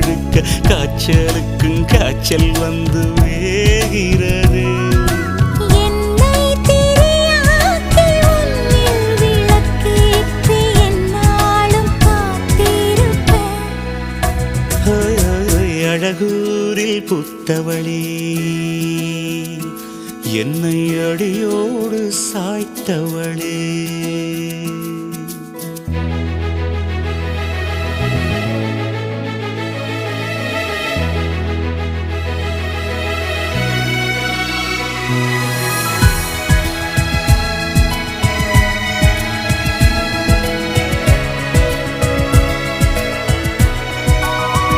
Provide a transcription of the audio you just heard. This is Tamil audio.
இருக்க காய்ச்சலுக்கும் காய்ச்சல் வந்து வேகிறது. அழகூரில் புத்தவளே என்னை அடியோடு சாய்த்தவளே.